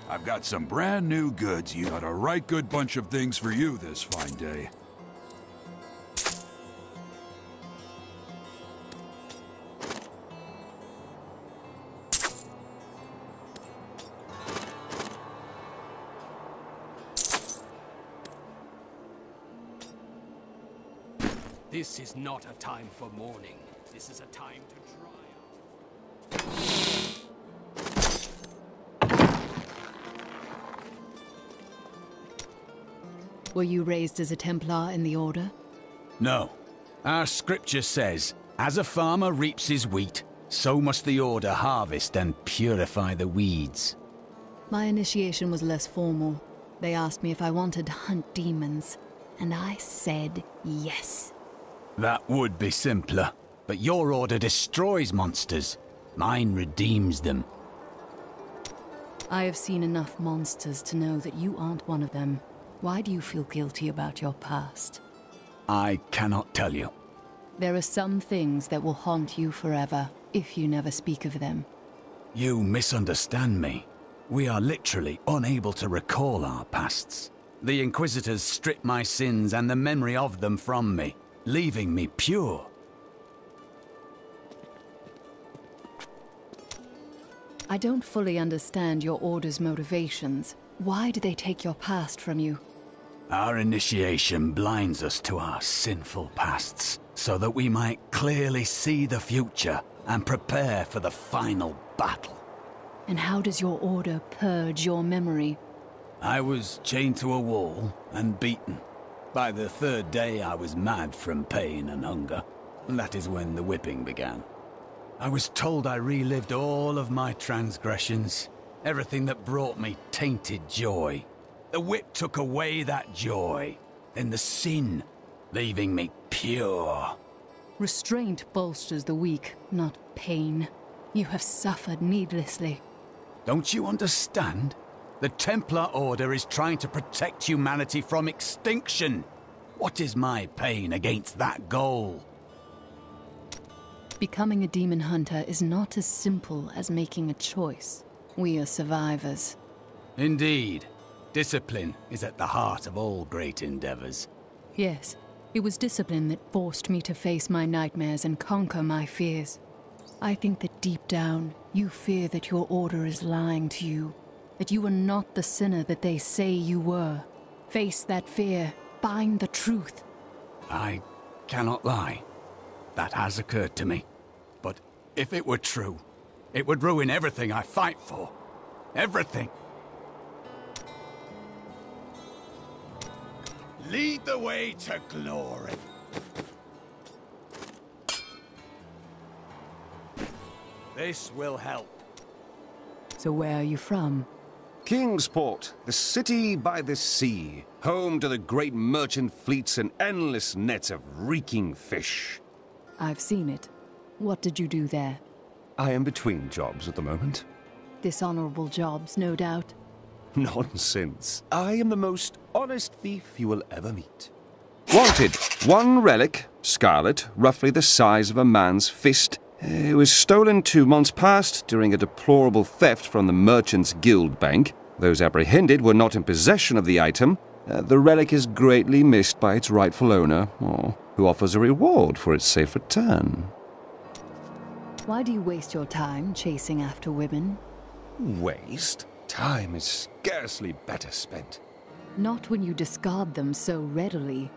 I've got some brand new goods. You got a right good bunch of things for you this fine day. This is not a time for mourning. This is a time to dry up. Were you raised as a Templar in the Order? No. Our scripture says, as a farmer reaps his wheat, so must the Order harvest and purify the weeds. My initiation was less formal. They asked me if I wanted to hunt demons, and I said yes. That would be simpler, but your order destroys monsters. Mine redeems them. I have seen enough monsters to know that you aren't one of them. Why do you feel guilty about your past? I cannot tell you. There are some things that will haunt you forever, if you never speak of them. You misunderstand me. We are literally unable to recall our pasts. The Inquisitors stripped my sins and the memory of them from me, leaving me pure. I don't fully understand your Order's motivations. Why do they take your past from you? Our initiation blinds us to our sinful pasts, so that we might clearly see the future and prepare for the final battle. And how does your Order purge your memory? I was chained to a wall and beaten. By the third day, I was mad from pain and hunger. And that is when the whipping began. I was told I relived all of my transgressions, everything that brought me tainted joy. The whip took away that joy, then the sin, leaving me pure. Restraint bolsters the weak, not pain. You have suffered needlessly. Don't you understand? The Templar Order is trying to protect humanity from extinction. What is my pain against that goal? Becoming a demon hunter is not as simple as making a choice. We are survivors. Indeed. Discipline is at the heart of all great endeavors. Yes, it was discipline that forced me to face my nightmares and conquer my fears. I think that deep down, you fear that your Order is lying to you. That you are not the sinner that they say you were. Face that fear. Find the truth. I cannot lie. That has occurred to me. But if it were true, it would ruin everything I fight for. Everything. Lead the way to glory. This will help. So where are you from? Kingsport, the city by the sea, home to the great merchant fleets and endless nets of reeking fish. I've seen it. What did you do there? I am between jobs at the moment. Dishonorable jobs, no doubt. Nonsense. I am the most honest thief you will ever meet. Wanted. One relic, scarlet, roughly the size of a man's fist. It was stolen 2 months past during a deplorable theft from the Merchants Guild Bank. Those apprehended were not in possession of the item. The relic is greatly missed by its rightful owner, who offers a reward for its safe return. Why do you waste your time chasing after women? Waste? Time is scarcely better spent. Not when you discard them so readily.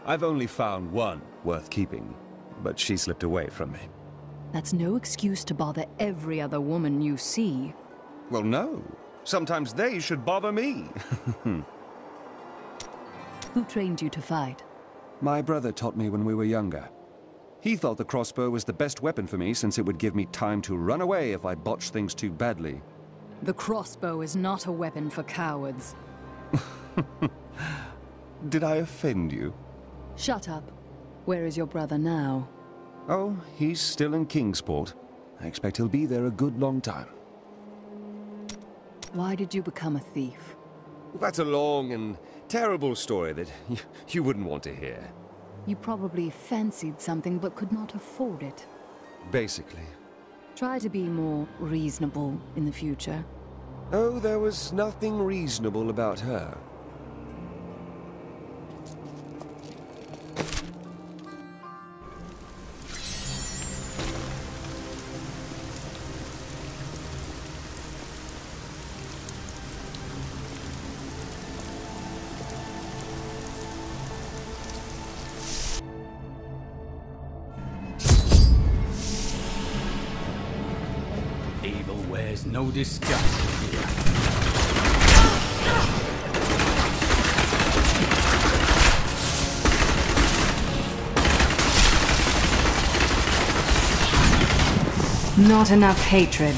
I've only found one worth keeping, but she slipped away from me. That's no excuse to bother every other woman you see. Well, no. Sometimes they should bother me. Who trained you to fight? My brother taught me when we were younger. He thought the crossbow was the best weapon for me since it would give me time to run away if I botched things too badly. The crossbow is not a weapon for cowards. Did I offend you? Shut up. Where is your brother now? Oh, he's still in Kingsport. I expect he'll be there a good long time. Why did you become a thief? That's a long and terrible story that you wouldn't want to hear. You probably fancied something but could not afford it. Basically. Try to be more reasonable in the future. Oh, there was nothing reasonable about her. Evil wears no disguise here. Not enough hatred.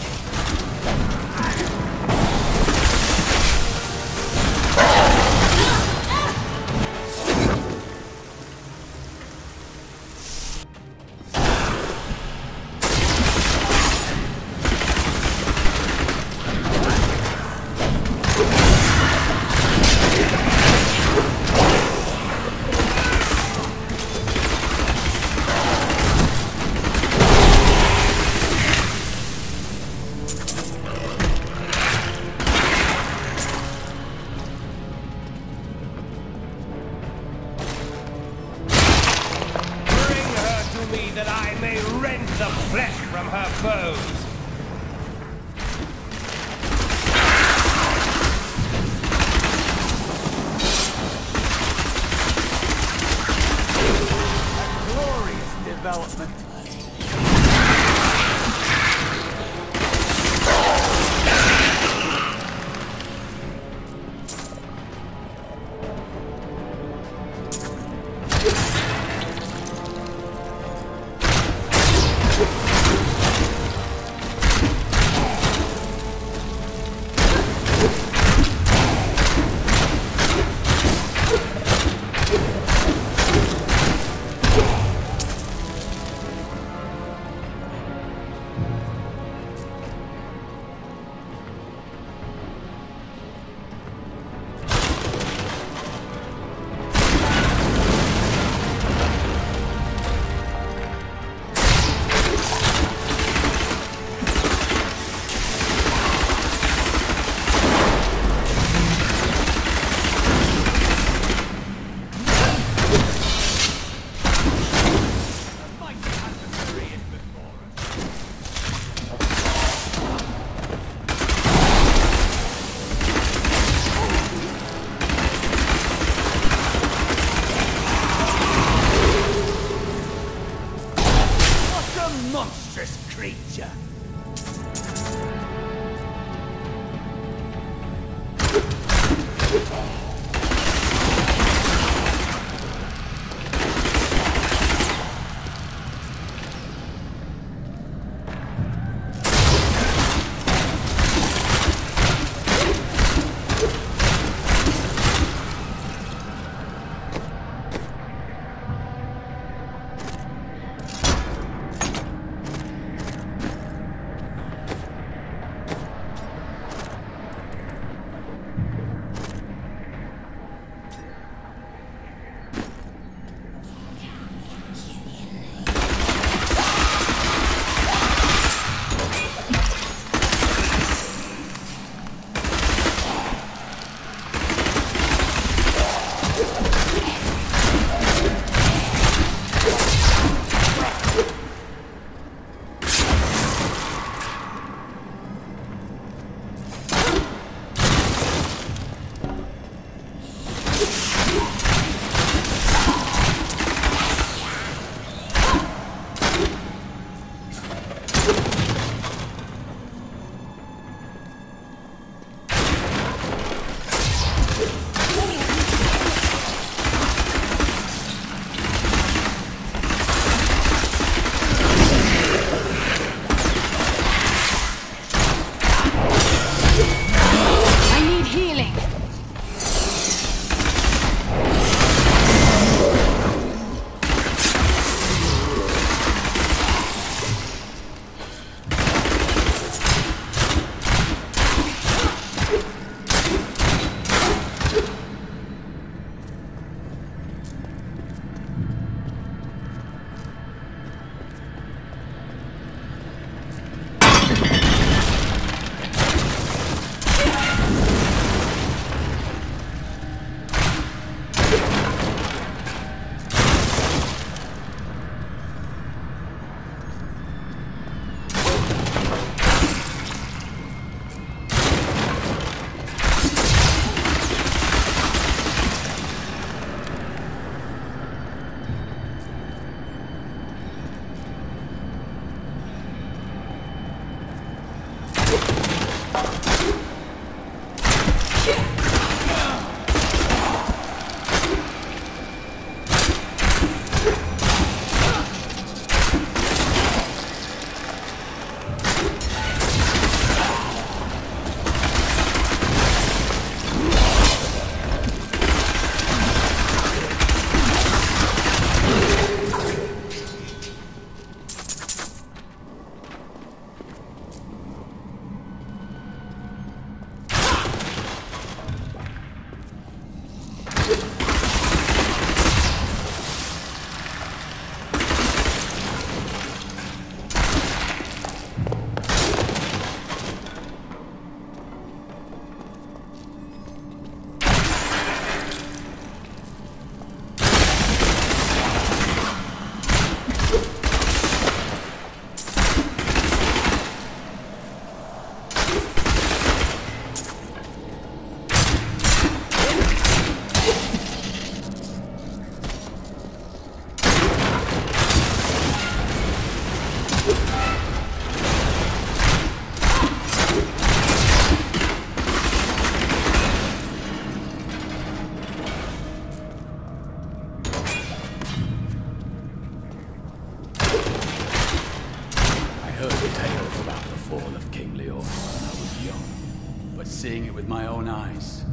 but seeing it with my own eyes,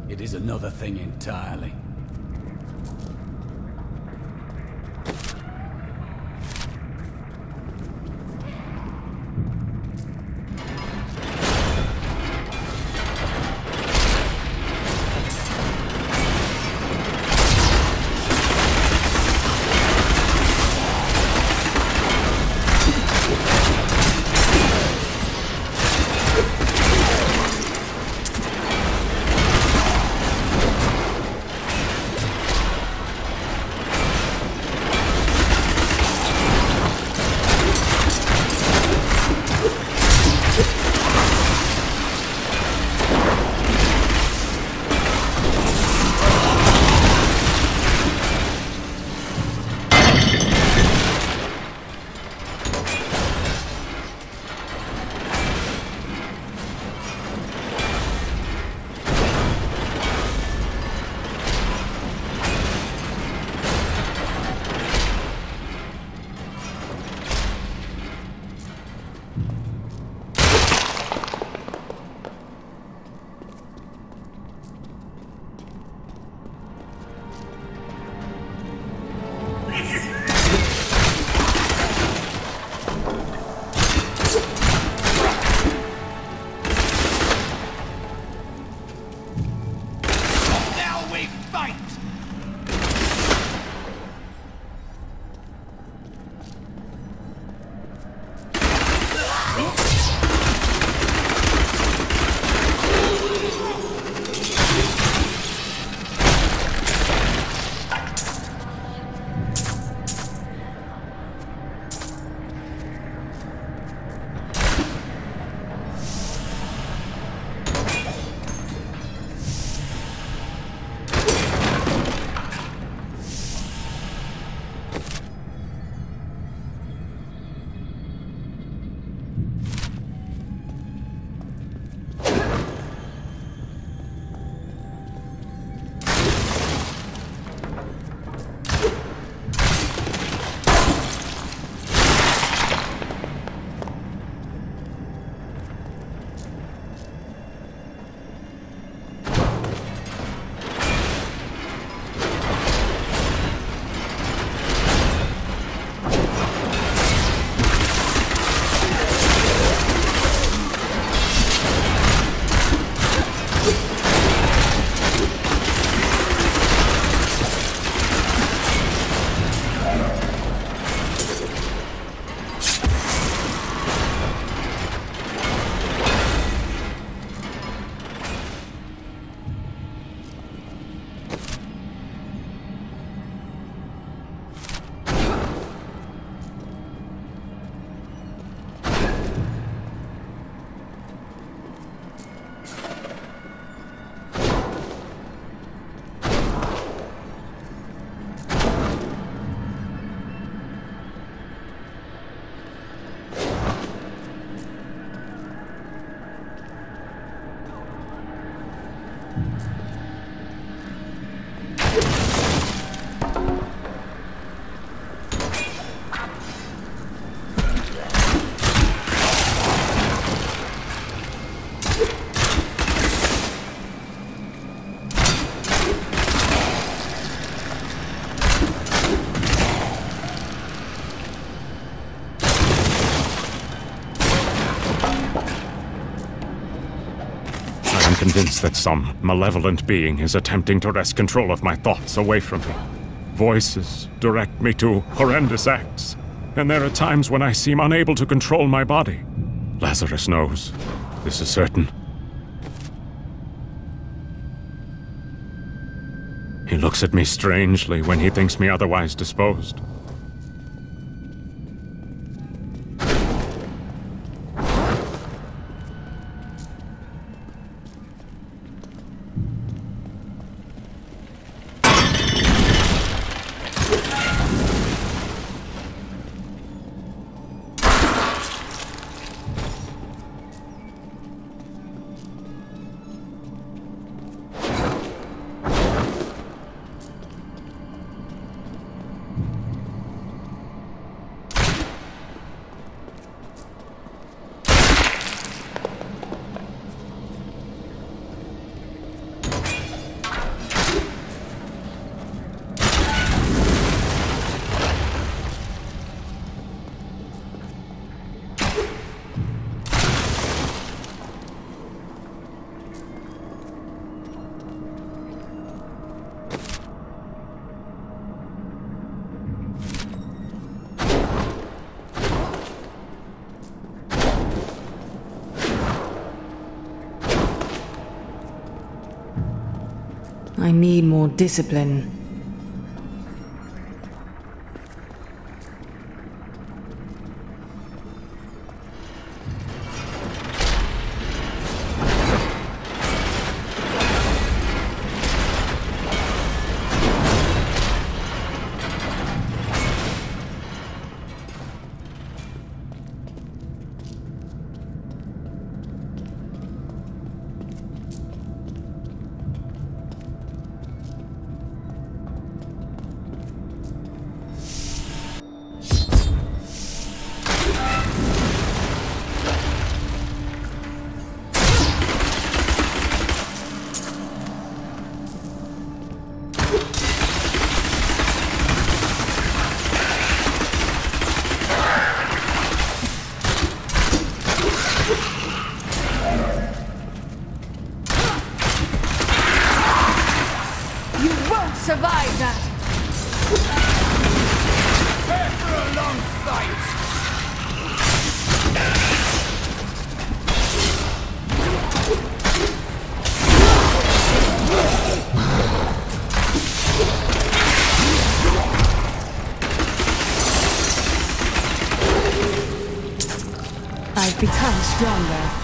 it is another thing entirely. Convinced that some malevolent being is attempting to wrest control of my thoughts away from me. Voices direct me to horrendous acts, and there are times when I seem unable to control my body. Lazarus knows. This is certain. He looks at me strangely when he thinks me otherwise disposed. I need more discipline. Survive that! After a long fight! I've become stronger.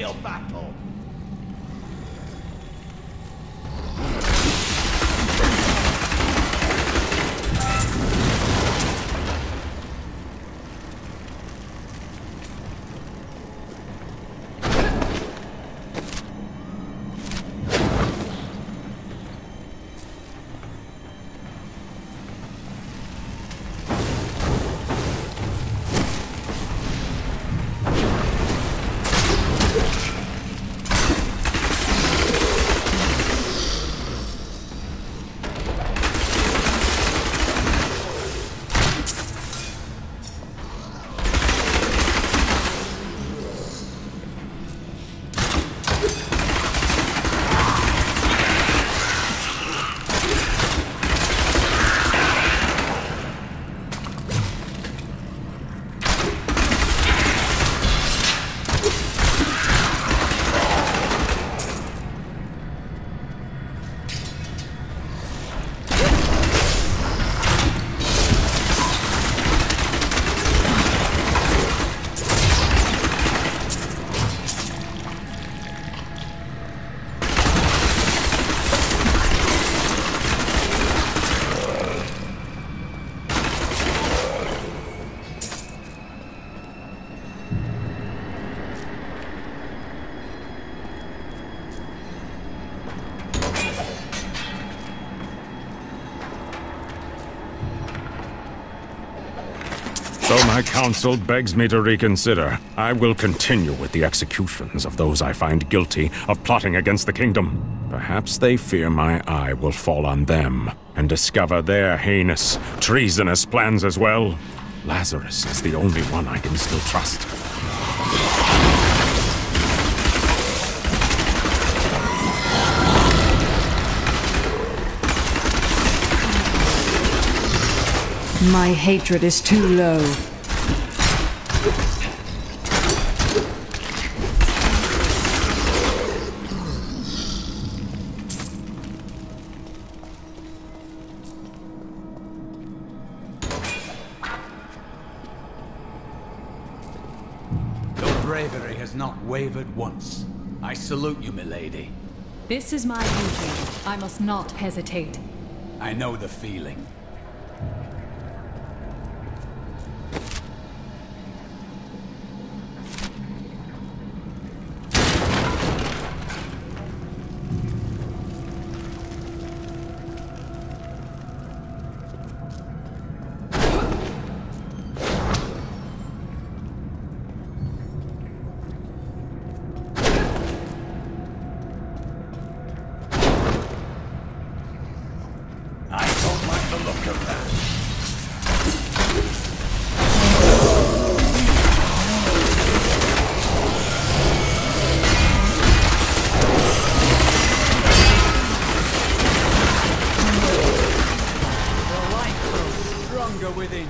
real battle. Though my counsel begs me to reconsider, I will continue with the executions of those I find guilty of plotting against the kingdom. Perhaps they fear my eye will fall on them and discover their heinous, treasonous plans as well. Lazarus is the only one I can still trust. My hatred is too low. Your bravery has not wavered once. I salute you, milady. This is my duty. I must not hesitate. I know the feeling. I don't like the look of that. The light grows stronger within you.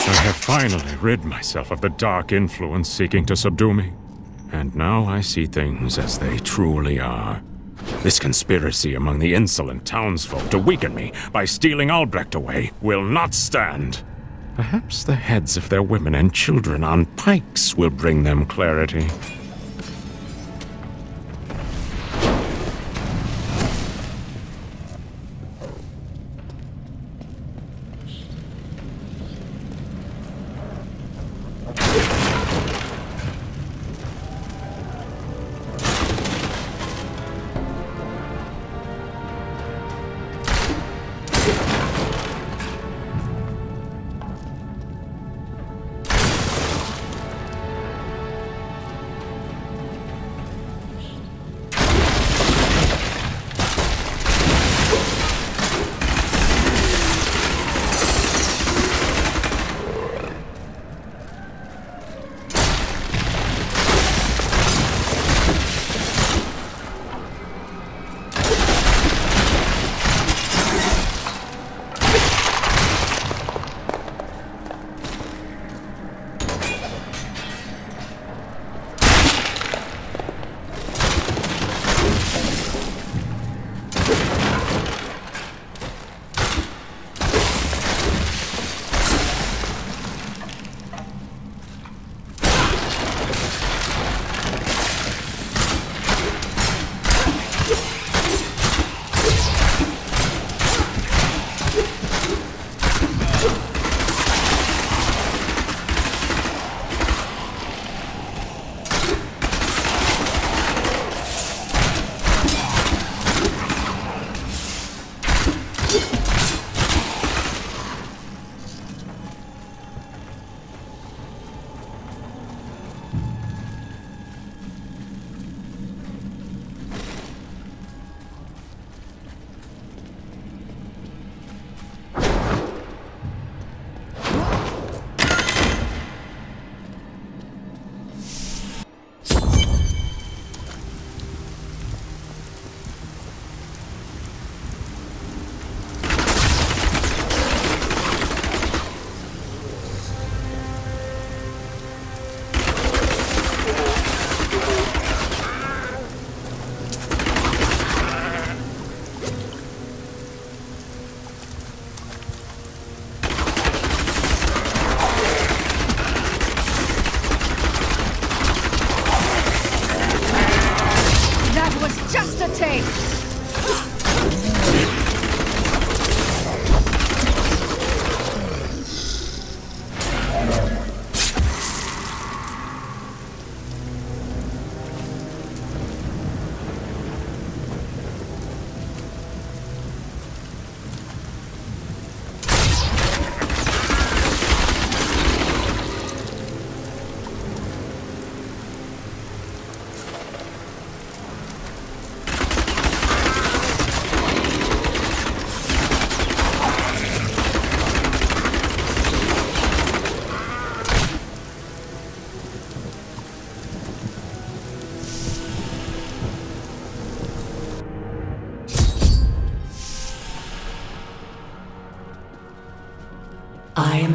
I have finally rid myself of the dark influence seeking to subdue me. And now I see things as they truly are. This conspiracy among the insolent townsfolk to weaken me by stealing Albrecht away will not stand. Perhaps the heads of their women and children on pikes will bring them clarity.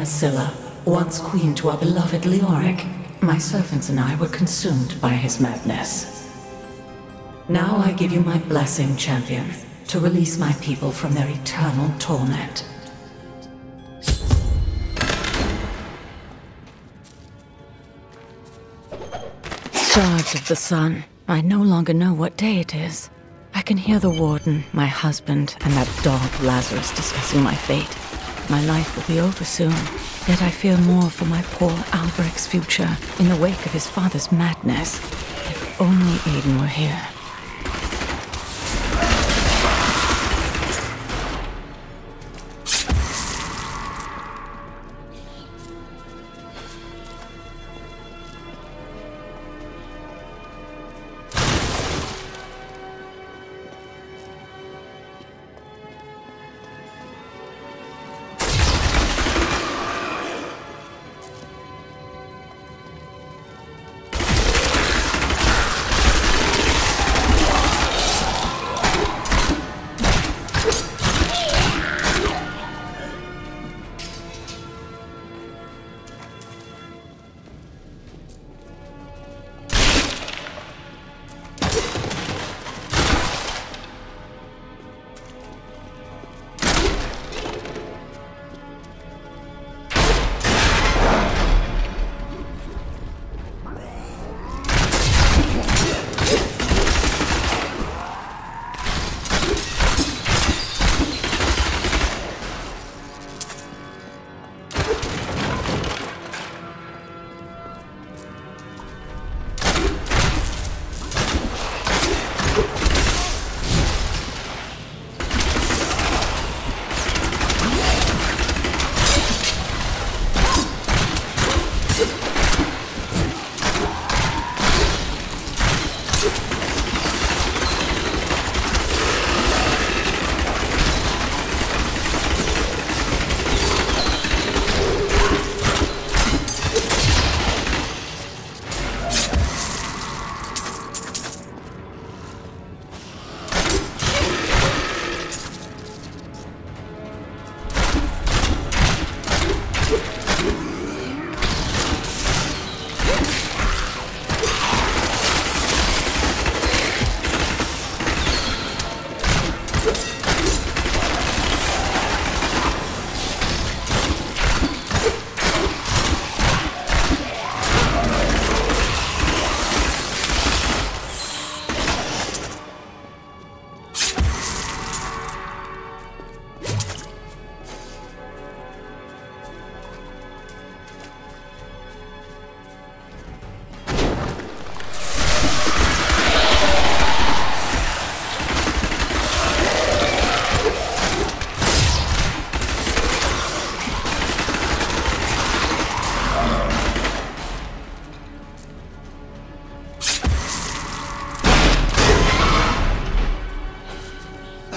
Masilla, once queen to our beloved Leoric. My servants and I were consumed by his madness. Now I give you my blessing, champion, to release my people from their eternal torment. Starved of the sun, I no longer know what day it is. I can hear the warden, my husband, and that dog Lazarus discussing my fate. My life will be over soon, yet I fear more for my poor Alberic's future in the wake of his father's madness. If only Aiden were here.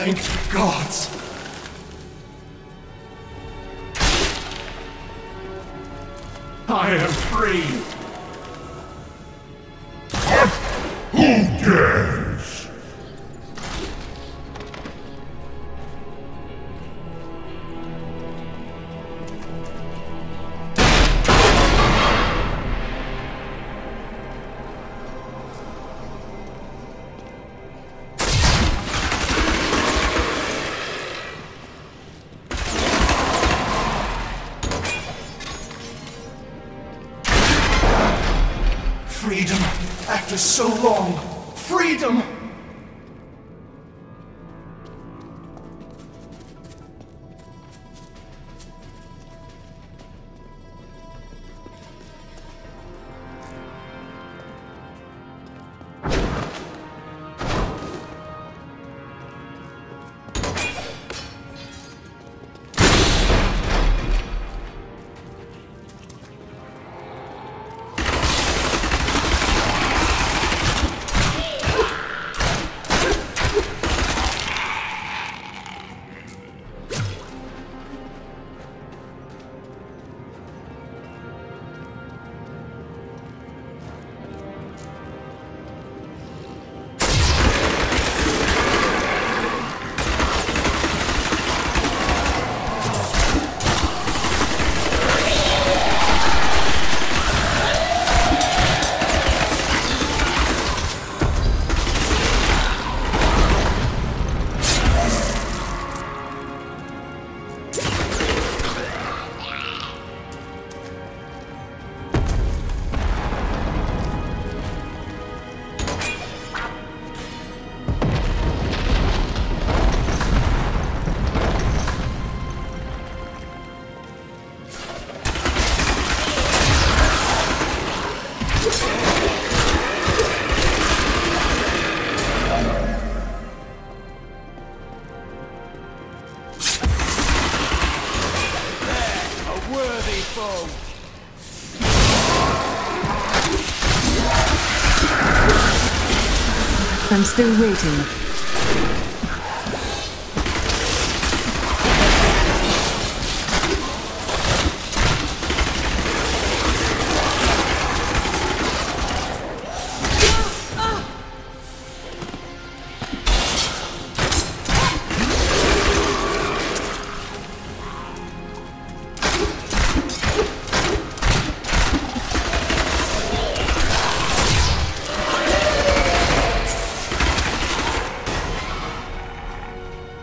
Thank you, gods! I am free! Who dares? Freedom! After so long! Freedom! I'm still waiting.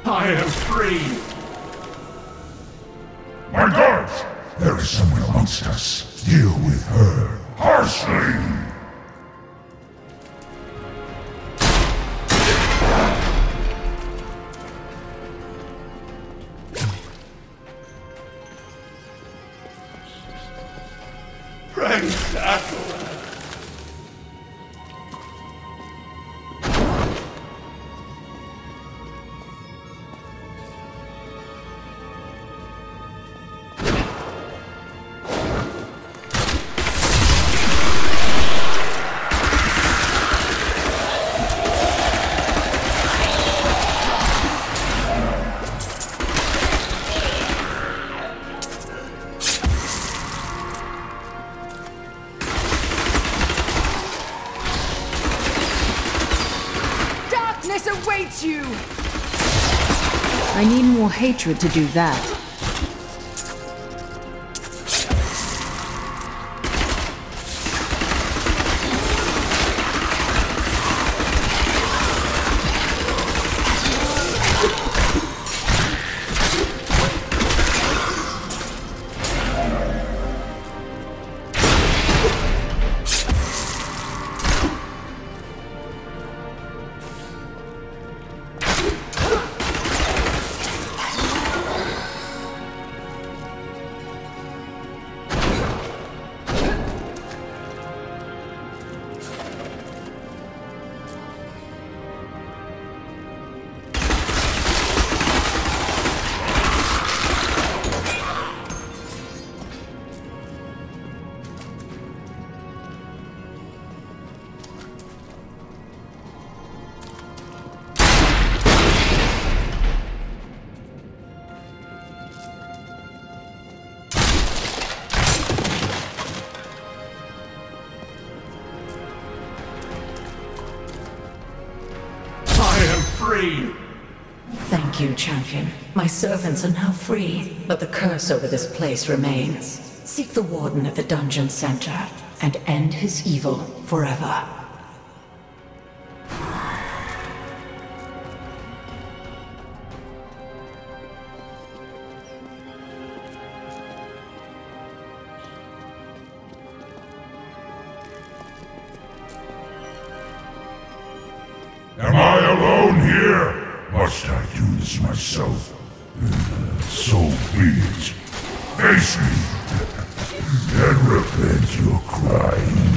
I am free! My guards! There is someone amongst us. Deal with her harshly! Praise Athel! Awaits you! I need more hatred to do that. Free! Thank you, champion. My servants are now free, but the curse over this place remains. Seek the warden at the dungeon center and end his evil forever. Am I alone here? Must I do this myself? So be it. Face me, and repent your crimes.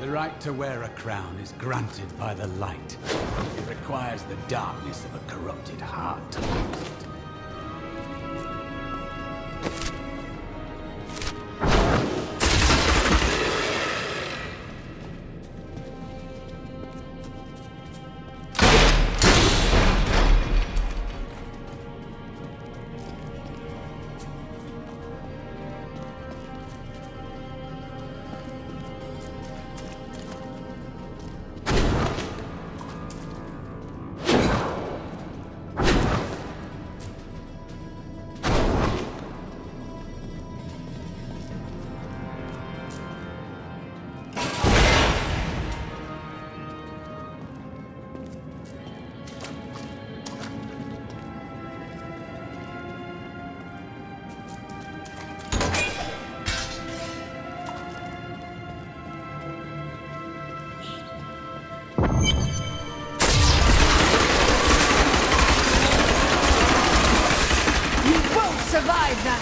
The right to wear a crown is granted by the light. It requires the darkness of a corrupted heart to lose it. survive that!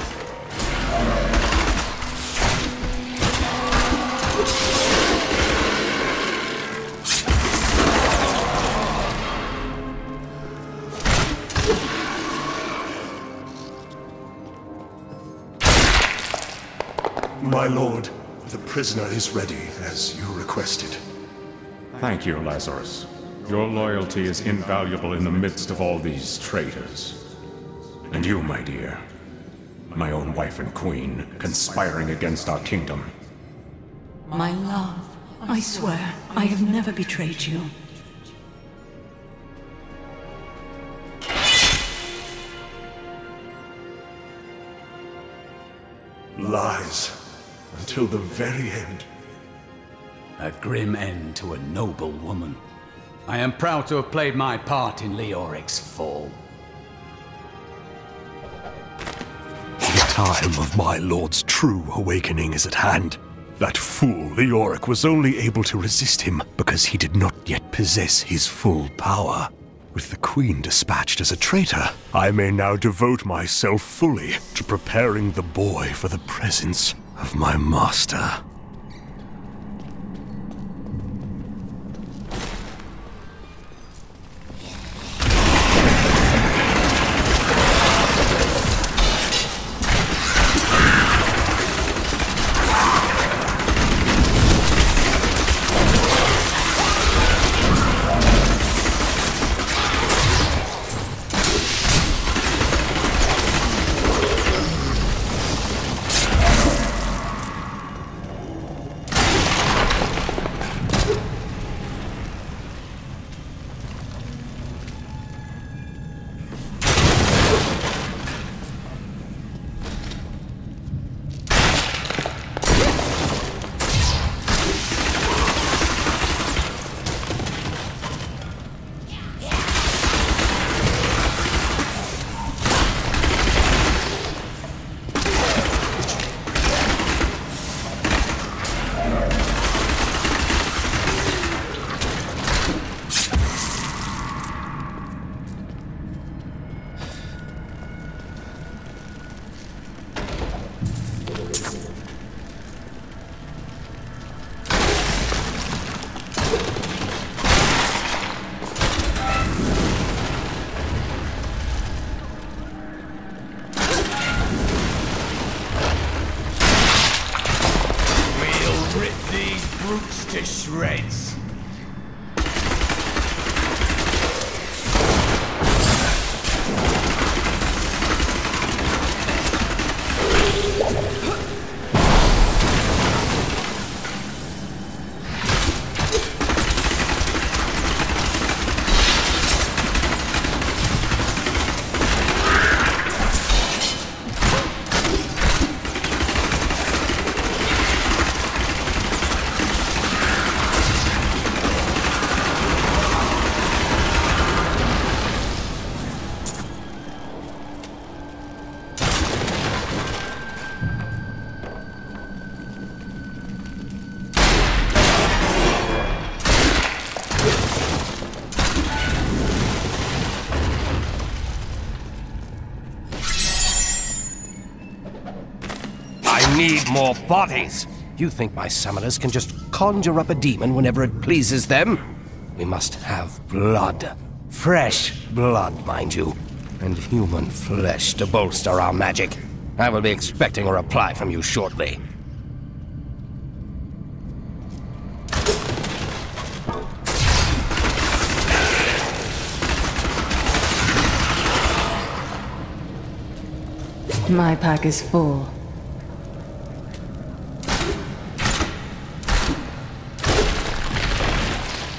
My lord, the prisoner is ready, as you requested. Thank you, Lazarus. Your loyalty is invaluable in the midst of all these traitors. And you, my dear, my own wife and queen, conspiring against our kingdom. My love, I swear, I have never betrayed you. Lies. Until the very end. A grim end to a noble woman. I am proud to have played my part in Leoric's fall. The time of my lord's true awakening is at hand. That fool Leoric was only able to resist him because he did not yet possess his full power. With the Queen dispatched as a traitor, I may now devote myself fully to preparing the boy for the presence of my master. To shreds. Need more bodies. You think my summoners can just conjure up a demon whenever it pleases them? We must have blood. Fresh blood, mind you. And human flesh to bolster our magic. I will be expecting a reply from you shortly. My pack is full.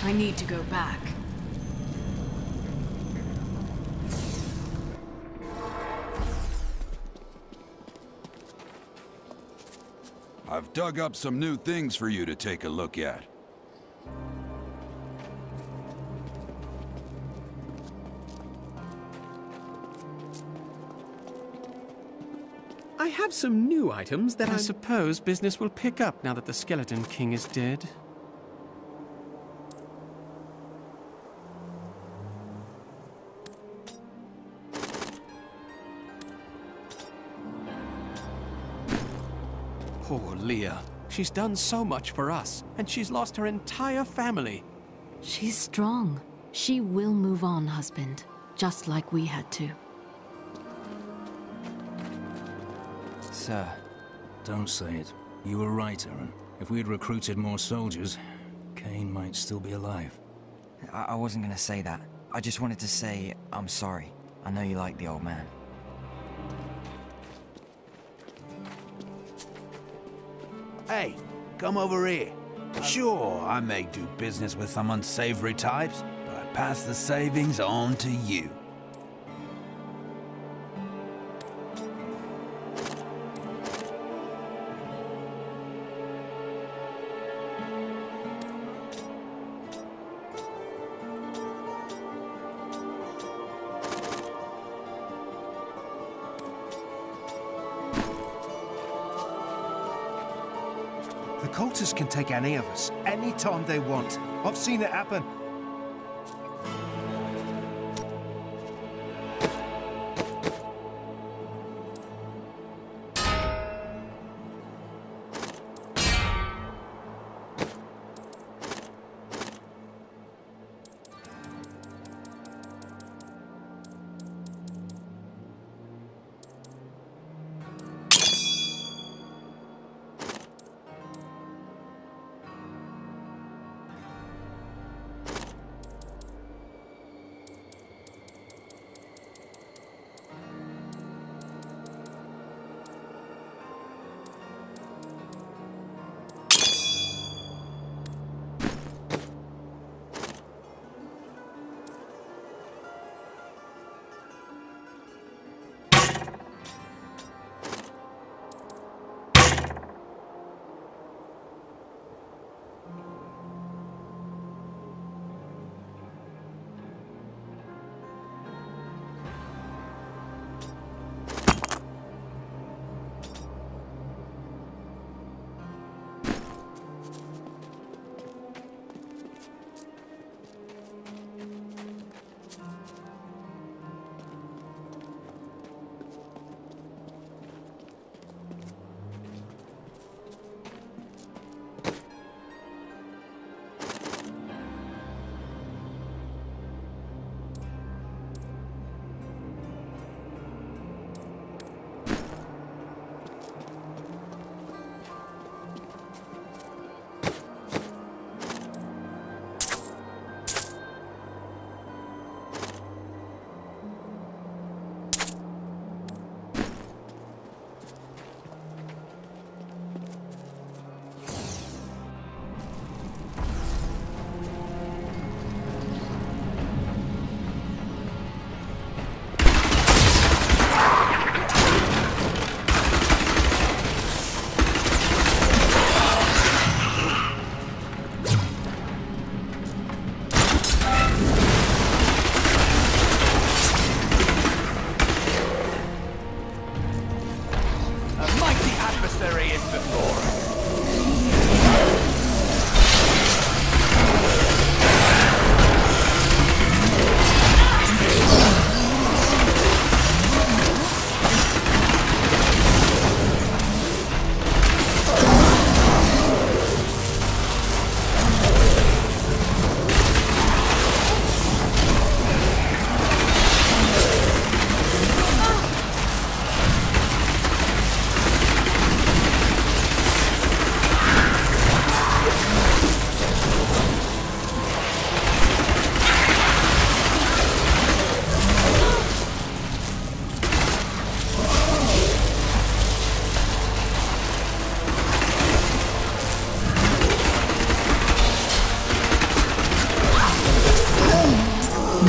I need to go back. I've dug up some new things for you to take a look at. I have some new items that I suppose business will pick up now that the Skeleton King is dead. Poor Leah. She's done so much for us, and she's lost her entire family. She's strong. She will move on, husband. Just like we had to. Sir. Don't say it. You were right, Aaron. If we'd recruited more soldiers, Kane might still be alive. I wasn't gonna say that. I just wanted to say I'm sorry. I know you like the old man. Hey, come over here. Sure, I may do business with some unsavory types, but I pass the savings on to you. The cultists can take any of us, any time they want. I've seen it happen.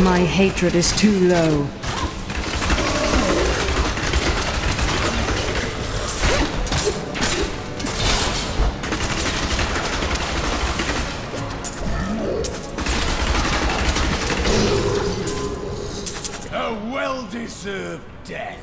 My hatred is too low. A well-deserved death.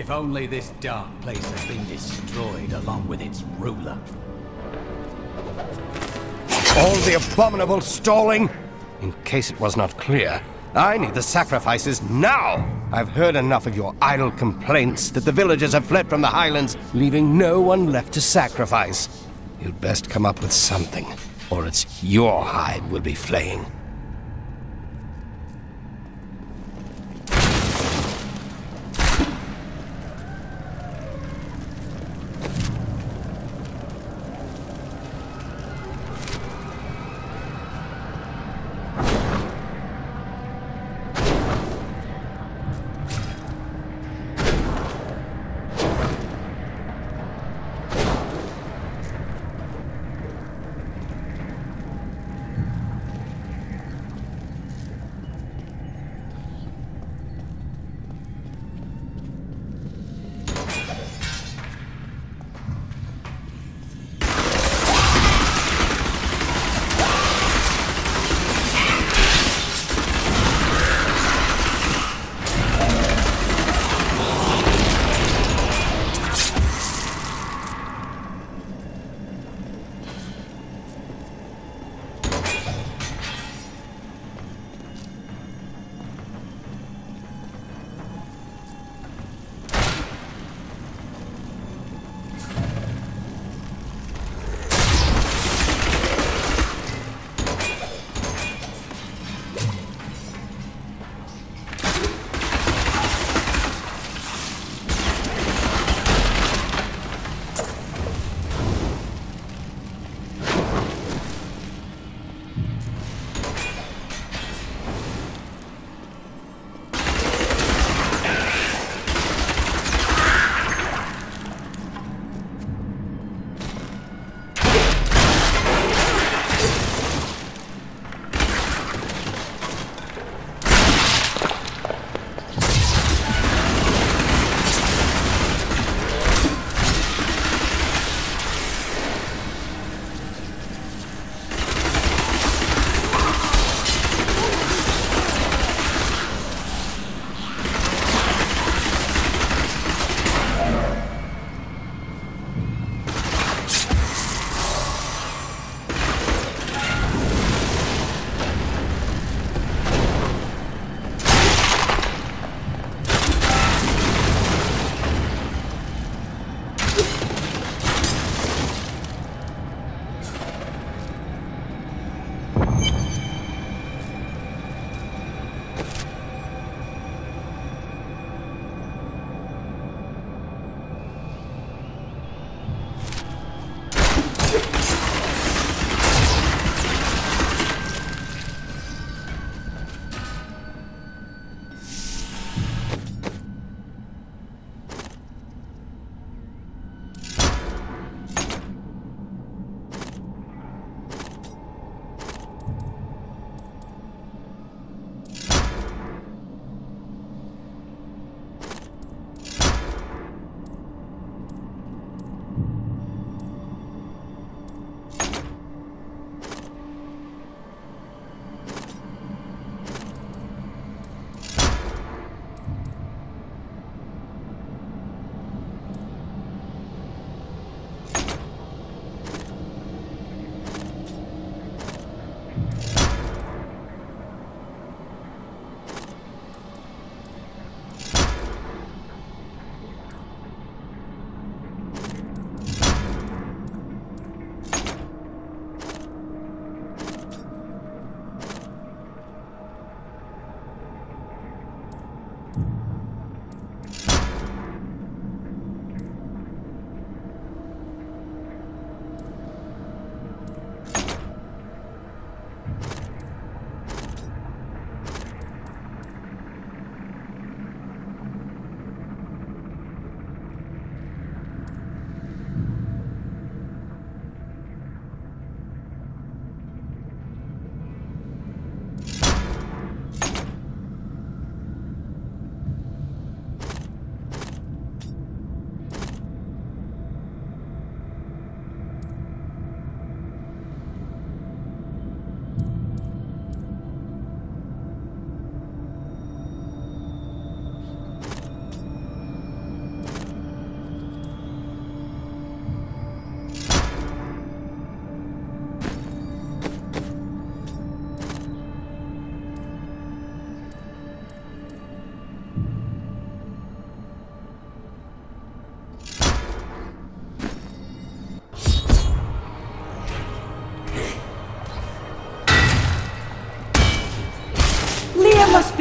If only this dark place had been destroyed along with its ruler. All the abominable stalling! In case it was not clear, I need the sacrifices now! I've heard enough of your idle complaints that the villagers have fled from the highlands, leaving no one left to sacrifice. You'd best come up with something, or it's your hide we'll be flaying.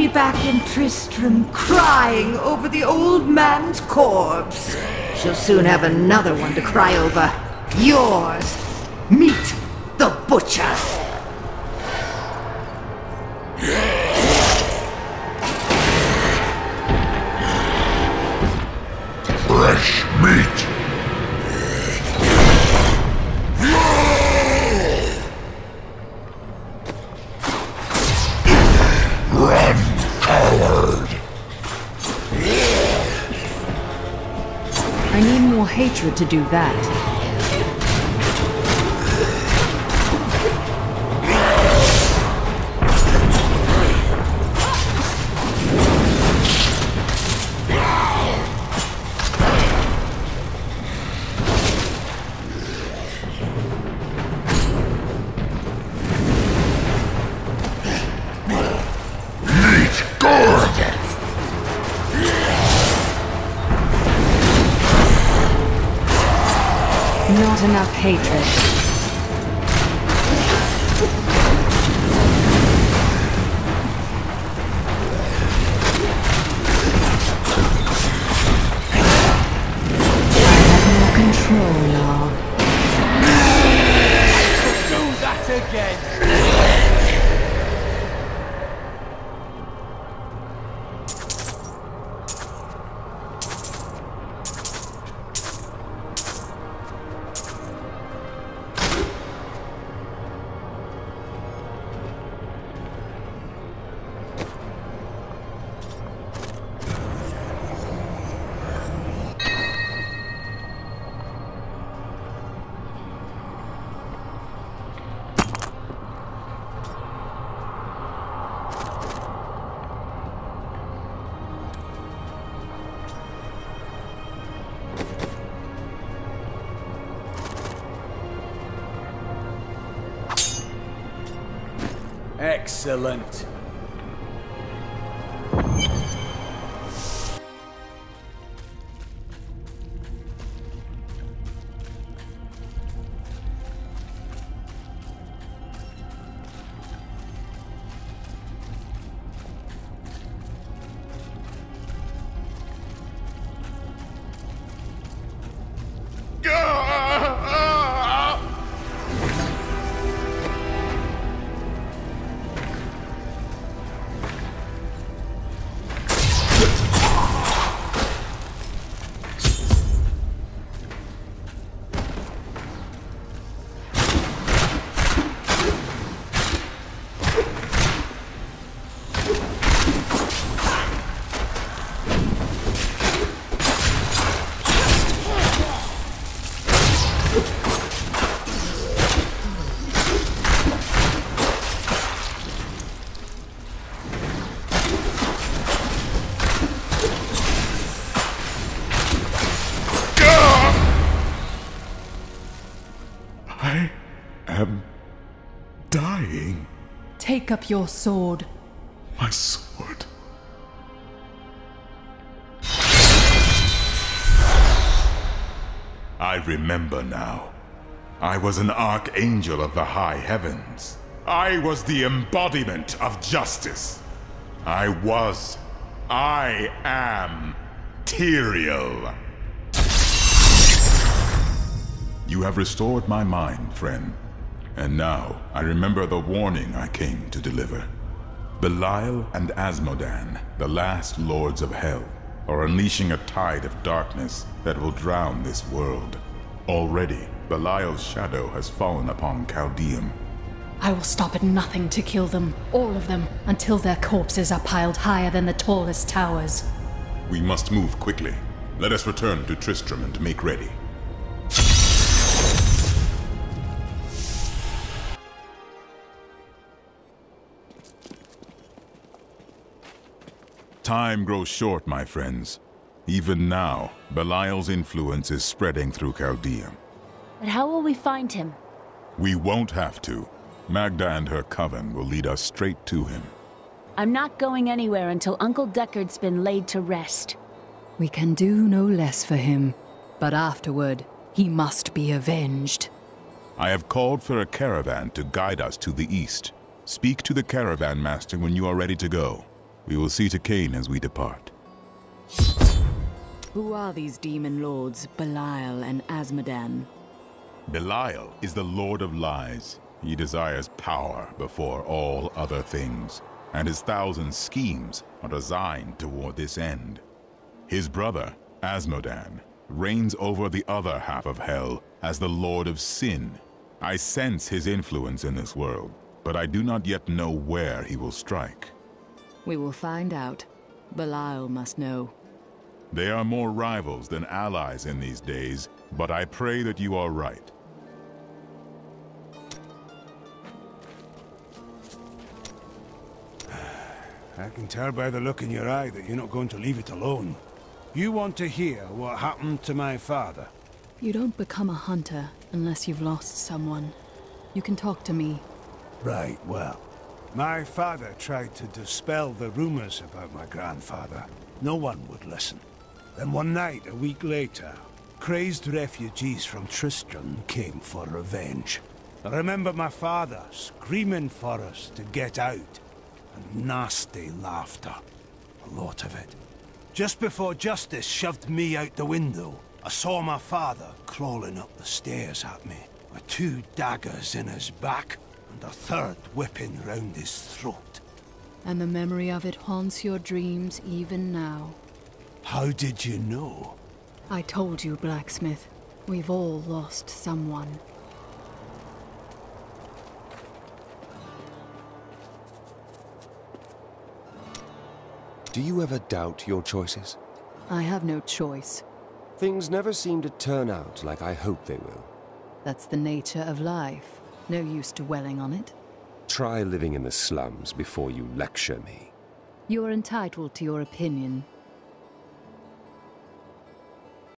me back in Tristram crying over the old man's corpse. She'll soon have another one to cry over. Yours. Meet the butcher. Fresh meat! Run, coward! I need more hatred to do that. Not enough hatred. I have more control now. Do that again! Excellent. I am dying. Take up your sword. My sword. I remember now. I was an archangel of the high heavens. I was the embodiment of justice. I am Tyrael. You have restored my mind, friend. And now, I remember the warning I came to deliver. Belial and Asmodan, the last lords of hell, are unleashing a tide of darkness that will drown this world. Already, Belial's shadow has fallen upon Chaldeum. I will stop at nothing to kill them, all of them, until their corpses are piled higher than the tallest towers. We must move quickly. Let us return to Tristram and make ready. Time grows short, my friends. Even now, Belial's influence is spreading through Chaldeum. But how will we find him? We won't have to. Magda and her coven will lead us straight to him. I'm not going anywhere until Uncle Deckard's been laid to rest. We can do no less for him, but afterward, he must be avenged. I have called for a caravan to guide us to the east. Speak to the caravan master when you are ready to go. We will see to Cain as we depart. Who are these demon lords, Belial and Azmodan? Belial is the Lord of Lies. He desires power before all other things, and his 1,000 schemes are designed toward this end. His brother, Azmodan, reigns over the other half of Hell as the Lord of Sin. I sense his influence in this world, but I do not yet know where he will strike. We will find out. Belial must know. They are more rivals than allies in these days, but I pray that you are right. I can tell by the look in your eye that you're not going to leave it alone. You want to hear what happened to my father? You don't become a hunter unless you've lost someone. You can talk to me. Right, well. My father tried to dispel the rumors about my grandfather. No one would listen. Then one night, a week later, crazed refugees from Tristram came for revenge. I remember my father screaming for us to get out. And nasty laughter. A lot of it. Just before justice shoved me out the window, I saw my father crawling up the stairs at me, with 2 daggers in his back, and a 3rd whipping round his throat. And the memory of it haunts your dreams even now. How did you know? I told you, Blacksmith. We've all lost someone. Do you ever doubt your choices? I have no choice. Things never seem to turn out like I hope they will. That's the nature of life. No use dwelling on it. Try living in the slums before you lecture me. You're entitled to your opinion,